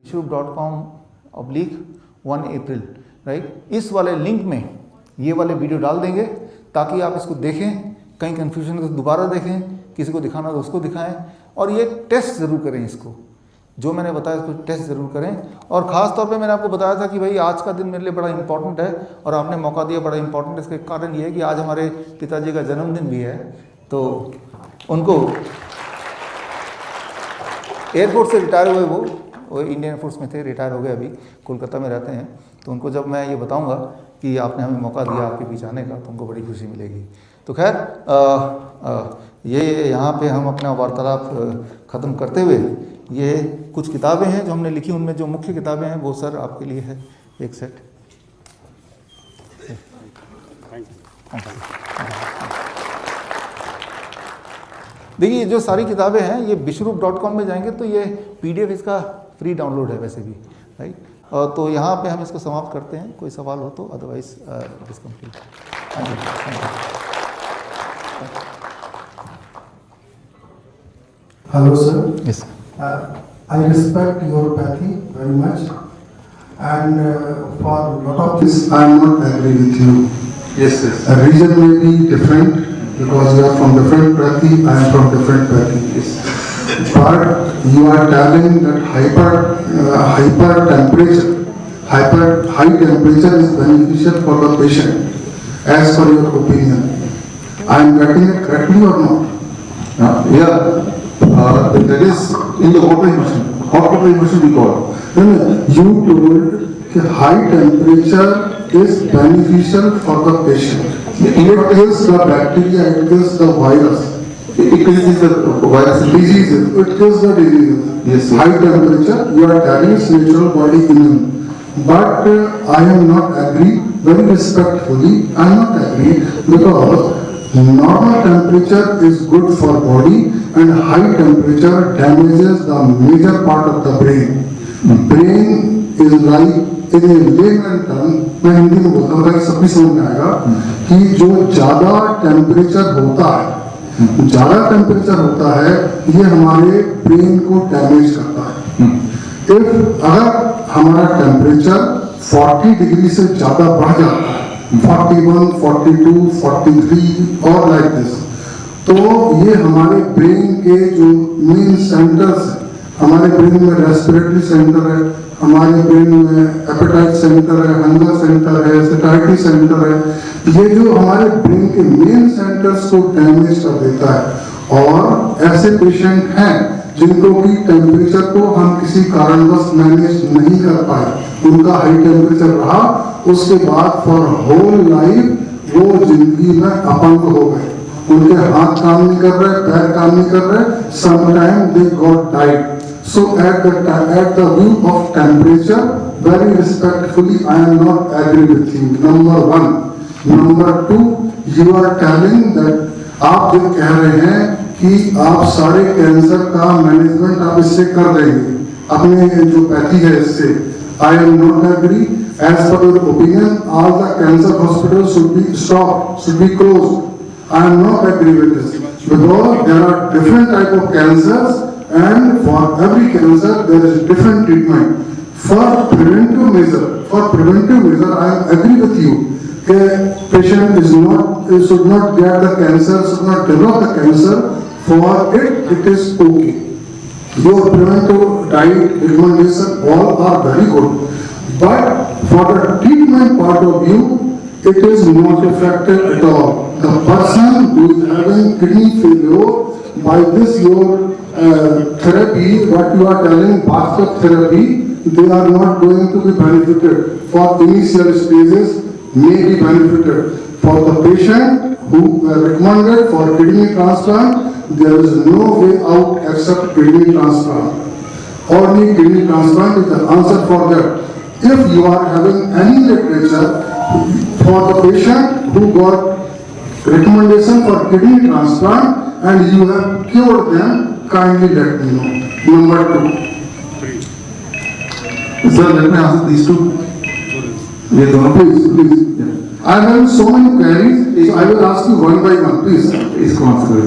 wishroop.com/1 April, right. इस वाले link में ये वाले वीडियो डाल देंगे ताकि आप इसको देखें, कहीं कन्फ्यूजन तो दोबारा देखें, किसी को दिखाना तो उसको दिखाएं, और ये टेस्ट ज़रूर करें इसको, जो मैंने बताया इसको टेस्ट ज़रूर करें। और ख़ास तौर पे मैंने आपको बताया था कि भाई आज का दिन मेरे लिए बड़ा इंपॉर्टेंट है, और आपने मौका दिया, बड़ा इंपॉर्टेंट है। इसके कारण ये है कि आज हमारे पिताजी का जन्मदिन भी है, तो उनको एयरपोर्ट से रिटायर हुए, वो इंडियन एयरफोर्स में थे, रिटायर हो गए, अभी कोलकाता में रहते हैं। तो उनको जब मैं ये बताऊंगा कि आपने हमें मौका दिया आपके बीच आने का, तो उनको बड़ी खुशी मिलेगी। तो खैर ये यहाँ पे हम अपना वार्तालाप ख़त्म करते हुए, ये कुछ किताबें हैं जो हमने लिखी, उनमें जो मुख्य किताबें हैं वो सर आपके लिए है एक सेट। देखिए ये जो सारी किताबें हैं ये विश्वरूप.com में जाएंगे तो ये PDF इसका फ्री डाउनलोड है वैसे भी, राइट। तो यहाँ पे हम इसको समाप्त करते हैं, कोई सवाल हो तो, otherwise this complete. Hello sir. Yes. I respect your pathy very much, and for lot of this I am not agree with you. Yes, yes. The reason may be different because you are from different pathy, I am from different pathy. Yes. But you are telling that high temperature is beneficial for the patient, as per your opinion. I am getting it correctly or not? Yeah. That is in the water immersion. Hot water immersion we call. You told that high temperature is beneficial for the patient. It kills the bacteria, it kills the virus. It kills the virus and Diseases, it kills the diseases. Yes, sir. High temperature, you are telling its natural body immune. But I am not agree, very respectfully, I am not agree, because normal temperature is good for body and high temperature damages the major part of the brain. Brain is like in a layman term, मैं हिंदी में बोलता हूँ ताकि सबकी समझ में आएगा कि जो ज़्यादा टेम्परेचर होता है ये हमारे ब्रेन को डैमेज करता है। अगर हमारा टेम्परेचर 40 डिग्री से ज़्यादा बढ़ जाता है, 41, 42, 43 और लाइक दिस, तो ये हमारे ब्रेन के जो मेन सेंटर्स हैं, हमारे ब्रेन में रेस्पिरेटरी सेंटर है, हमारे ब्रेन में एपेटाइट सेंटर है, हंगर सेंटर है, सेटाइटी सेंटर है, ये जो हमारे ब्रेन के मेन सेंटर्स को डैमेज कर देता है। और ऐसे पेशेंट हैं जिनको कि टेम्परेचर को हम किसी कारणवश मैनेज नहीं कर पाए, उनका हाई टेम्परेचर रहा, उसके बाद फॉर होल लाइफ वो जिंदगी में अपंग हो गए, उनके हाथ काम नहीं कर रहे, पैर काम नहीं कर रहे, sometime they got died. So at the view of temperature, very respectfully, I am not agree with you. Number one. Number two, you are telling that आप जो कह रहे हैं कि आप सारे कैंसर का मैनेजमेंट आप इससे कर देंगे, अपने जो पैथी है इससे, I am not agree. As per your opinion, all the cancer hospitals should be stopped, should be closed. I am not agree with this because there are different type of cancers. And for every cancer there is different treatment. For preventive measure, I agree with you. A patient should not get the cancer, should not develop the cancer. For it is okay. Your preventive diet recommendation all are very good. But for the treatment part of view, it is not effective at all. The person who is having kidney failure, by this your therapy, what you are telling, basket therapy, they are not going to be benefited. For initial stages, may be benefited. For the patient who recommended for kidney transplant, there is no way out except kidney transplant. Only kidney transplant is the answer for that. If you are having any literature for the patient who got recommendation for kidney transplant and you have cured them, kindly let me know. Number two. Sir, let me answer these two. Please. Yeah. I have so many queries, so I will ask you one by one. Please. Please answer.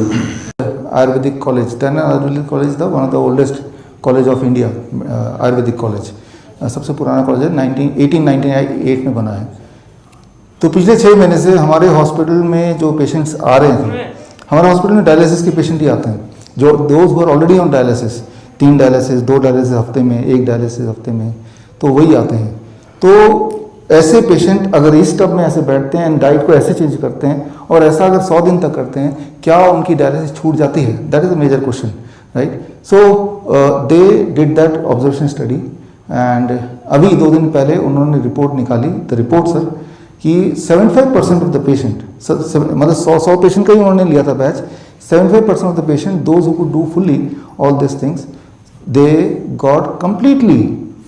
Ayurvedic College, Tanna Ayurvedic College is one of the oldest college of India, Ayurvedic college, सबसे पुराना college है, 1898 में बना है। तो पिछले 6 महीने से हमारे हॉस्पिटल में जो पेशेंट्स आ रहे थे, हमारे हॉस्पिटल में डायलिसिस के पेशेंट ही आते हैं, जो those who are already on dialysis, 3 dialysis, 2 dialysis हफ्ते में, 1 डायलिसिस हफ्ते में, तो वही आते हैं। तो ऐसे पेशेंट अगर इस टब में ऐसे बैठते हैं एंड डाइट को ऐसे चेंज करते हैं और ऐसा अगर 100 दिन तक करते हैं, क्या उनकी डायलिसिस छूट जाती है? That is a major question, right? So they did that observation study and अभी 2 दिन पहले उन्होंने रिपोर्ट निकाली, द रिपोर्ट सर, कि 75% ऑफ द पेशेंट, मतलब 100 पेशेंट का ही उन्होंने लिया था batch, 75% of the patient, those who could do fully all this things, they got completely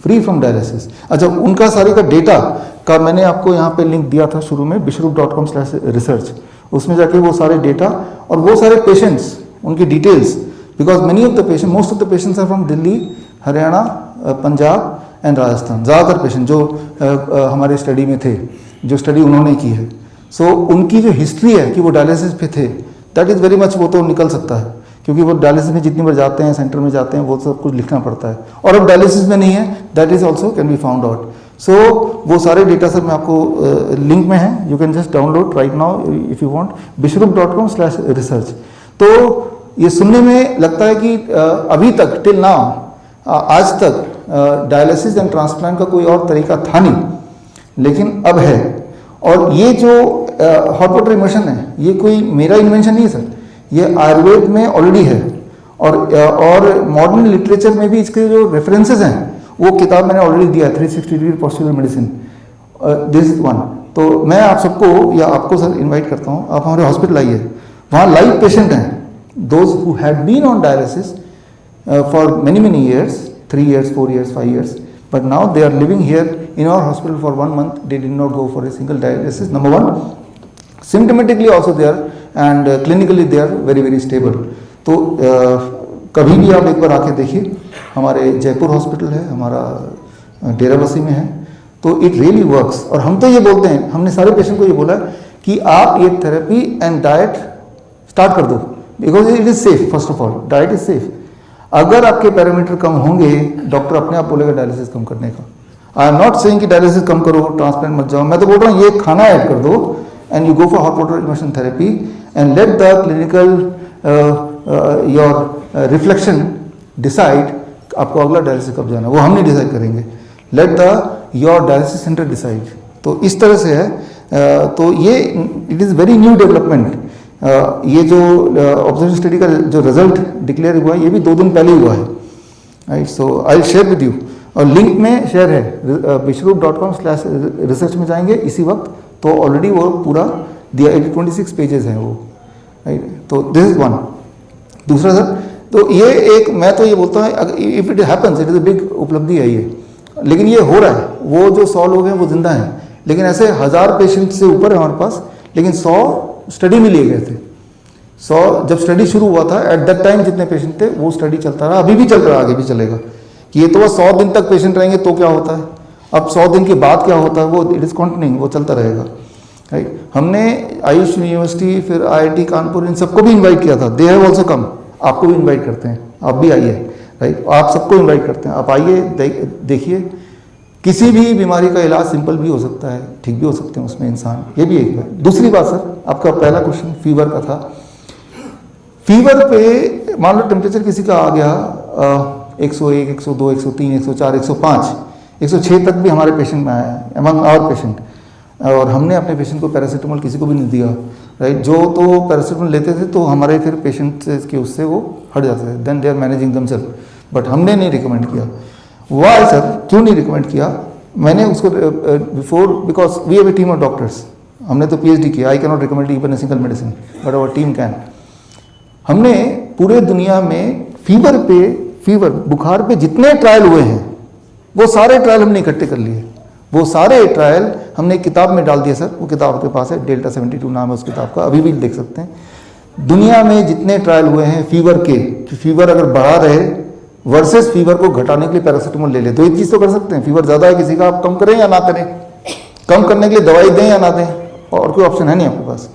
free from dialysis. अच्छा, उनका सारे का डेटा का मैंने आपको यहाँ पे लिंक दिया था शुरू में, bishrup.com/research, उसमें जाके वो सारे डेटा और वो सारे पेशेंट्स, उनकी details, because many of the patient, most of the patients are from Delhi, Haryana, Punjab and Rajasthan, ज़्यादातर पेशेंट जो हमारे स्टडी में थे, जो स्टडी उन्होंने की है। सो उनकी जो हिस्ट्री है कि वो डायलिसिस पे थे, दैट इज़ वेरी मच, वो तो निकल सकता है, क्योंकि वो डायलिसिस में जितनी बार जाते हैं, सेंटर में जाते हैं, वो सब कुछ लिखना पड़ता है। और अब डायलिसिस में नहीं है, that is also can be found out. So वो सारे डेटा सर मैं आपको लिंक में है, you can just download right now if you want, bishrup.com/research। तो ये सुनने में लगता है कि अभी तक टिल नाउ, आज तक डायलिसिस एंड ट्रांसप्लांट का कोई और तरीका था नहीं, लेकिन अब है। और ये जो हॉट वाटर इमर्शन है, ये कोई मेरा इन्वेंशन नहीं है सर, ये आयुर्वेद में ऑलरेडी है और मॉडर्न लिटरेचर में भी इसके जो रेफरेंसेस हैं, वो किताब मैंने ऑलरेडी दिया है, 360 degree postural medicine, this is one. तो मैं आप सबको या आपको सर इनवाइट करता हूँ, आप हमारे हॉस्पिटल आइए, वहाँ लाइव पेशेंट हैं, those who had been on dialysis for many years, 3 years, 4 years, 5 years, but now they are living here in our hospital for 1 month. They did not go for a single dialysis. Number one, symptomatically also they are and clinically they are very very stable. तो कभी भी आप एक बार आके देखिए, हमारे Jaipur hospital है, हमारा डेराबस्सी में है, तो इट रियली वर्क्स। और हम तो ये बोलते हैं, हमने सारे पेशेंट को ये बोला कि आप ये थेरेपी एंड डाइट स्टार्ट कर दो, because it is safe. First of all diet is safe. अगर आपके पैरामीटर कम होंगे, डॉक्टर अपने आप बोलेगा डायलिसिस कम करने का। आई एम नॉट सेइंग कि डायलिसिस कम करो, ट्रांसप्लांट मत जाओ, मैं तो बोल रहा हूँ ये खाना ऐड कर दो and you go for hot water immersion therapy and let the clinical your reflection decide आपको अगला डायलिसिस कब जाना, वो हम नहीं डिसाइड करेंगे, let the your dialysis centre decide. तो इस तरह से है। तो ये it is very new development. ये जो ऑब्जर्वेशन स्टडी का जो रिजल्ट डिक्लेयर हुआ है, ये भी 2 दिन पहले हुआ है, right? So I will share with you, और लिंक में शेयर है, bishrup.com/research में जाएंगे इसी वक्त, तो ऑलरेडी वो पूरा दिया, 26 पेजेस हैं वो, राइट? तो दिस इज वन। दूसरा सर, तो ये एक, मैं तो ये बोलता हूँ, if it happens, it is a big उपलब्धि है ये, लेकिन ये हो रहा है। वो जो 100 लोग हैं वो जिंदा हैं, लेकिन ऐसे 1000 पेशेंट से ऊपर है हमारे पास, लेकिन 100 स्टडी में लिए गए थे। 100 जब स्टडी शुरू हुआ था, एट दैट टाइम जितने पेशेंट थे वो स्टडी चलता रहा, अभी भी चल रहा है, आगे भी चलेगा। कि ये तो बस 100 दिन तक पेशेंट रहेंगे तो क्या होता है, अब 100 दिन के बाद क्या होता है, वो इट इज़ कॉन्टिन्यूइंग, वो चलता रहेगा, राइट? हमने आयुष यूनिवर्सिटी, फिर IIT कानपुर, इन सबको भी इन्वाइट किया था, दे हैव ऑल्सो कम। आपको भी इन्वाइट करते हैं, आप भी आइए, राइट? आप सबको इन्वाइट करते हैं, आप आइए, देखिए। किसी भी बीमारी का इलाज सिंपल भी हो सकता है, ठीक भी हो सकते हैं उसमें इंसान, ये भी एक है। दूसरी बात सर, आपका पहला क्वेश्चन फीवर का था। फीवर पे मान लो टेम्परेचर किसी का आ गया 101, 102, 103, 104, 105, 106 तक भी हमारे पेशेंट में आया है, अमंग आवर पेशेंट, और हमने अपने पेशेंट को पैरासीटामोल किसी को भी नहीं दिया, राइट? जो तो पैरासीटामोल लेते थे तो हमारे फिर पेशेंट के उससे वो हट जाते थे, then they are managing themselves, but हमने नहीं रिकमेंड किया। वाई सर, क्यों नहीं रिकमेंड किया? मैंने उसको before, because we have a team of doctors, हमने तो PhD किया, I can not recommend even a single medicine, but our team can. हमने पूरे दुनिया में फीवर बुखार पे जितने ट्रायल हुए हैं, वो सारे ट्रायल हमने इकट्ठे कर लिए, वो सारे ट्रायल हमने एक किताब में डाल दिए सर, वो किताब आपके पास है, डेल्टा 72 नाम है उस किताब का, अभी भी देख सकते हैं। दुनिया में जितने ट्रायल हुए हैं फीवर के, कि फीवर अगर बढ़ा रहे वर्सेस फीवर को घटाने के लिए पैरासीटामोल ले ले, तो एक चीज़ तो कर सकते हैं, फीवर ज़्यादा है किसी का, आप कम करें या ना करें, कम करने के लिए दवाई दें या ना दें, और कोई ऑप्शन है नहीं आपके पास।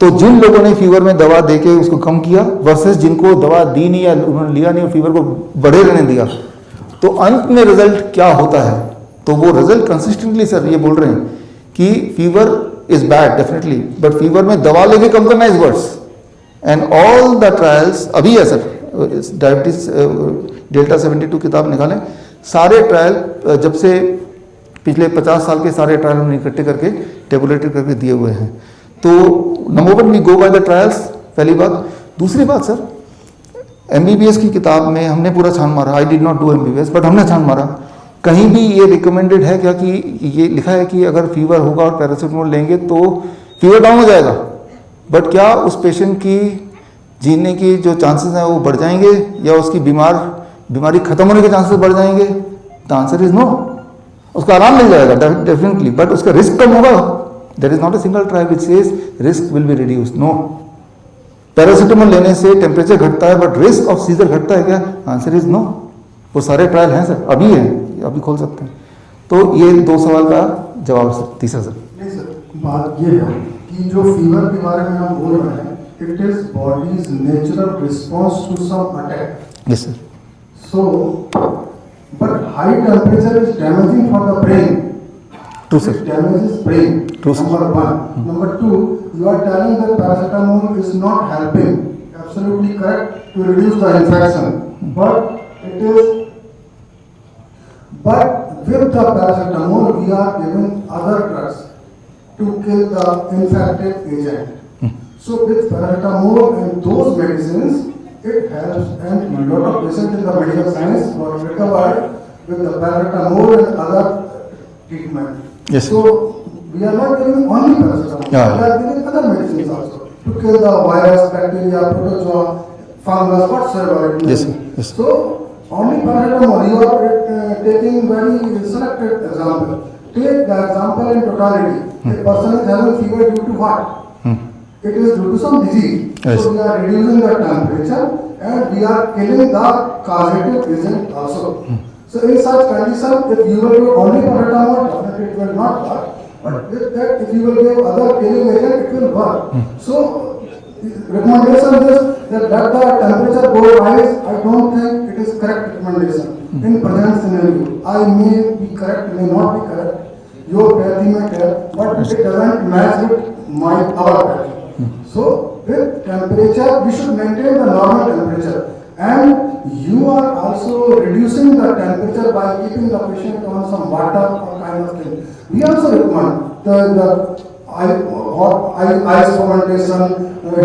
तो जिन लोगों ने फीवर में दवा दे के उसको कम किया वर्सेस जिनको दवा दी नहीं या उन्होंने लिया नहीं और फीवर को बढ़े रहने दिया, तो अंत में रिजल्ट क्या होता है? तो वो रिजल्ट कंसिस्टेंटली सर ये बोल रहे हैं कि fever is bad definitely, but fever में दवा लेके कम करना is worse. And all the trials अभी है सर, डायबिटीज डेल्टा 72 किताब निकालें, सारे ट्रायल जब से पिछले 50 साल के सारे ट्रायल हमने इकट्ठे करके टेबुलेटेड करके दिए हुए हैं। तो number one we go by the trials, पहली बात। दूसरी बात सर, MBBS की किताब में हमने पूरा छान मारा, I did not do MBBS but हमने छान मारा, कहीं भी ये रिकमेंडेड है क्या कि ये लिखा है कि अगर फीवर होगा और पैरासीटामोल लेंगे तो फीवर डाउन हो जाएगा, बट क्या उस पेशेंट की जीने की जो चांसेस हैं वो बढ़ जाएंगे या उसकी बीमारी खत्म होने के चांसेस बढ़ जाएंगे? The answer is no. उसका आराम मिल जाएगा डेफिनेटली, बट उसका रिस्क कम होगा। There is not a single trial which says risk will be reduced, no. Paracetamol लेने से टेम्परेचर घटता है बट रिस्क ऑफ सीजर घटता है क्या? Answer is no. वो सारे ट्रायल हैं सर, अभी हैं, अभी खोल सकते हैं। तो ये 2 सवाल का जवाब सर। तीसरा सर, नहीं सर, बात ये है कि जो फीवर के बारे में हम बोल रहे हैं, it is body's natural response to some attack. Yes sir. So, but high temperature is damaging for the brain. True, sir. It damages brain. True, sir. Number one. Number two, you are telling that paracetamol is not helping. Absolutely correct to reduce the infection. But it is. But with the paracetamol, we are giving other drugs to kill the infected agent. So with paracetamol and those medicines, it helps, and a lot of patients in the medical science were recovered with the paracetamol and other treatment. Yes. So we are not giving only paracetamol. Yeah. We are giving other medicines also to kill the virus, bacteria, protozoa, fungus, whatsoever it may Yes, be. yes. So only paracetamol. You are taking very selected example. Take the example in totality. A person is having fever due to what? It is due to some disease. Yes. So we are reducing the temperature and we are killing the causative agent also. So in such condition, if you will give only paracetamol, definitely it will not work. But with that, if you will give other killing agent, it will work. So recommendation is that let the temperature go rise. I don't think it is correct recommendation in present scenario. I may be correct, may not be correct. Your pathy may correct, but it doesn't match with our pathy. So with temperature, we should maintain the normal temperature, and you are also reducing the temperature by keeping the patient on some water or kind of thing. We also recommend the ice fermentation,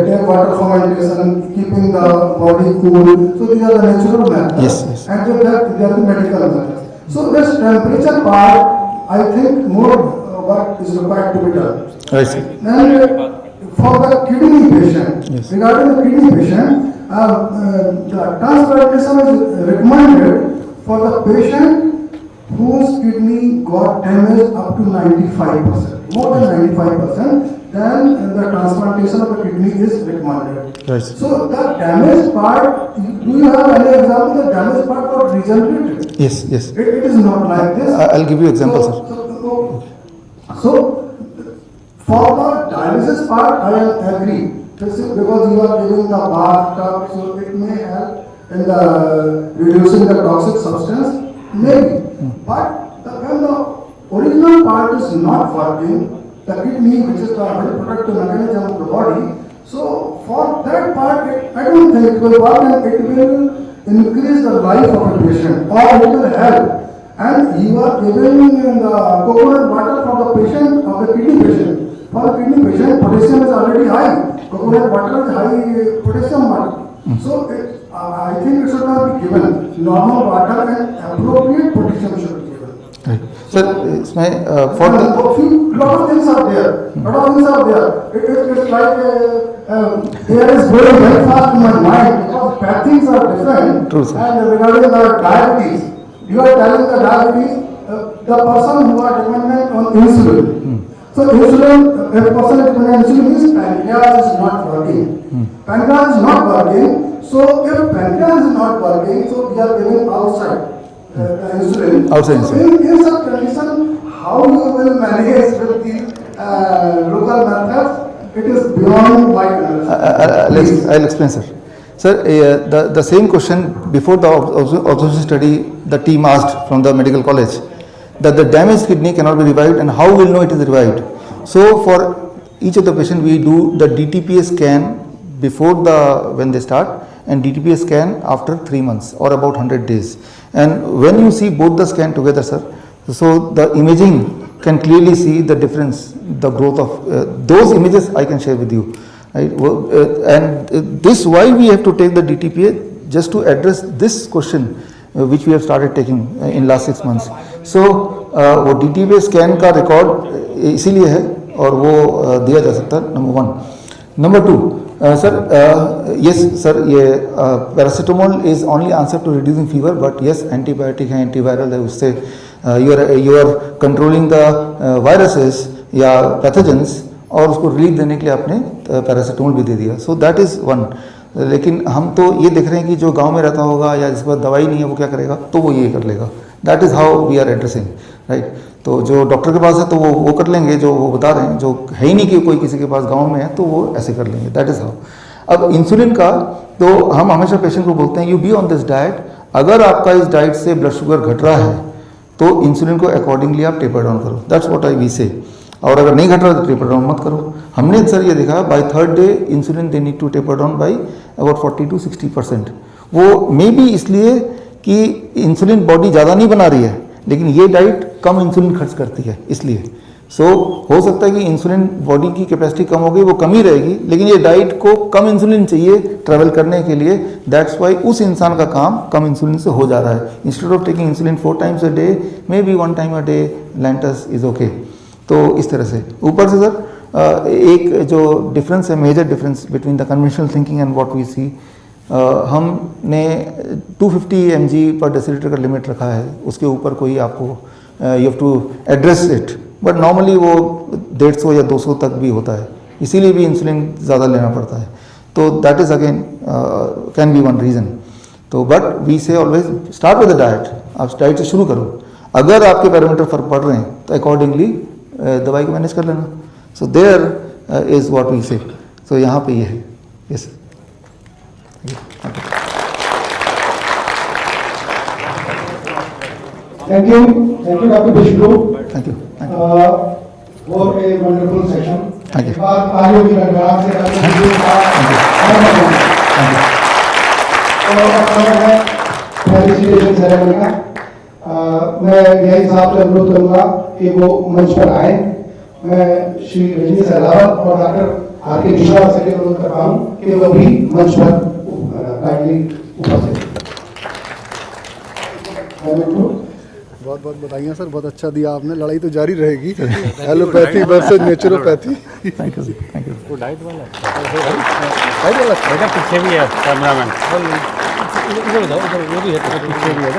tap water fermentation, keeping the body cool. So these are the natural methods. Yes, yes. And with that, they are the medical methods. So this temperature part, I think more work is required to be done. I see. And for the kidney patient, Yes. regarding the kidney patient, the transplantation is recommended for the patient whose kidney got damaged up to 95%, more than 95%, then the transplantation of the kidney is recommended. Right. So the damaged part, do you have any example? The damaged part got regenerated. Yes, yes. It is not like this. I'll give you example, sir. So, for the dialysis part, I agree. This is because you are giving the bathtub, so it may help in the reducing the toxic substance, maybe. But when the original part is not working, the kidney, which is the very protective mechanism of the body, so for that part, I don't think it will work, and it will increase the life of a patient, or it will help. And you are giving the coconut water for the patient, of the kidney patient. For the kidney patient, potassium is already high. Coconut water is high potassium water. So I think it should not be given. Normal water and appropriate potassium should be given. Right. Sir, इसमें for the lot of things are there. Lot of things are there. It's like air is going very fast in my mind because bad things are different. True, sir. And regarding the diabetes, you are telling the diabetes, the person who are dependent on insulin. So insulin, if a person is dependent on insulin, means pancreas is not working. Pancreas is not working. So if pancreas is not working, so we are giving outside insulin. Outside So insulin. in such condition, how you will manage with the local methods, It is beyond my analysis. I'll explain, sir. Sir, the same question before the observation study, the team asked from the medical college that the damaged kidney cannot be revived, and how we'll know it is revived. So for each of the patient, we do the DTPA scan before when they start, and DTPA scan after 3 months or about 100 days. And when you see both the scan together, sir, so the imaging can clearly see the difference, the growth of those images I can share with you. Right? And this why we have to take the DTPA, just to address this question which we have started taking in last 6 months. So वो DTPA scan का record इसीलिए है और वो दिया जा सकता है, number 1. Number 2, sir yes sir, ये paracetamol is only answer to reducing fever, but yes antibiotic है, एंटीवायरल है, उससे you are controlling the viruses या पैथोजेंस, और उसको रिलीफ देने के लिए आपने पैरासीटामोल भी दे दिया. So that is 1. लेकिन हम तो ये देख रहे हैं कि जो गांव में रहता होगा या जिसके पास दवाई नहीं है वो क्या करेगा, तो वो ये कर लेगा. That is how we are addressing, right. तो जो डॉक्टर के पास है तो वो कर लेंगे, जो वो बता रहे हैं, जो है ही नहीं कि कोई किसी के पास गांव में है तो वो ऐसे कर लेंगे. That is how. अब इंसुलिन का तो हम हमेशा पेशेंट को बोलते हैं you be on this diet. अगर आपका इस डाइट से ब्लड शुगर घट रहा है तो इंसुलिन को अकॉर्डिंगली आप टेपर डाउन करो. दैट्स व्हाट आई वी से. और अगर नहीं घट रहा तो टेपर डाउन मत करो. हमने सर ये देखा by 3rd day insulin they need to taper down by about 40 to 60%. वो मे बी इसलिए कि इंसुलिन बॉडी ज़्यादा नहीं बना रही है, लेकिन ये डाइट कम इंसुलिन खर्च करती है इसलिए. सो हो सकता है कि इंसुलिन बॉडी की कैपेसिटी कम हो गई, वो कम ही रहेगी, लेकिन ये डाइट को कम इंसुलिन चाहिए ट्रैवल करने के लिए. दैट्स वाई उस इंसान का काम कम इंसुलिन से हो जा रहा है. Instead of taking insulin 4 times a day, may be 1 time a day Lantus is okay. तो इस तरह से ऊपर से सर एक जो डिफरेंस है, major difference between the conventional thinking and what we see, हमने 250 mg पर डेसीलीटर का लिमिट रखा है. उसके ऊपर कोई आपको you have to address it, but normally वो 150 या 200 तक भी होता है, इसीलिए भी इंसुलिन ज़्यादा लेना पड़ता है. तो that is again can be one reason. तो बट वी से always start with the diet. आप डाइट से शुरू करो. अगर आपके पैरामीटर फर्क पड़ रहे हैं तो अकॉर्डिंगली दवाई को मैनेज कर लेना. So there is what we say. So यहाँ पे ये है. Yes sir. Thank you, Dr. Vishnu. Thank you. For a wonderful session. Thank you. आज भी धन्यवाद से Dr. Vishnu का फेलिसिटेशन सेरेमनी का मैं यही साहब से अनुरोध करूंगा कि वो मंच पर आए. मैं श्री रजनी सहलावत और डॉक्टर आर के मिश्रा से अनुरोध करता हूँ कि वो भी मंच पर काइंडली उपस्थित. बहुत बहुत बधाइयाँ सर, बहुत अच्छा दिया आपने. लड़ाई तो जारी रहेगी. Allopathy versus naturopathy. Thank you. Thank you. वो डाइट वाला बेटा पीछे भी है कैमरामैन. इधर बताओ, इधर वो भी है पीछे भी है.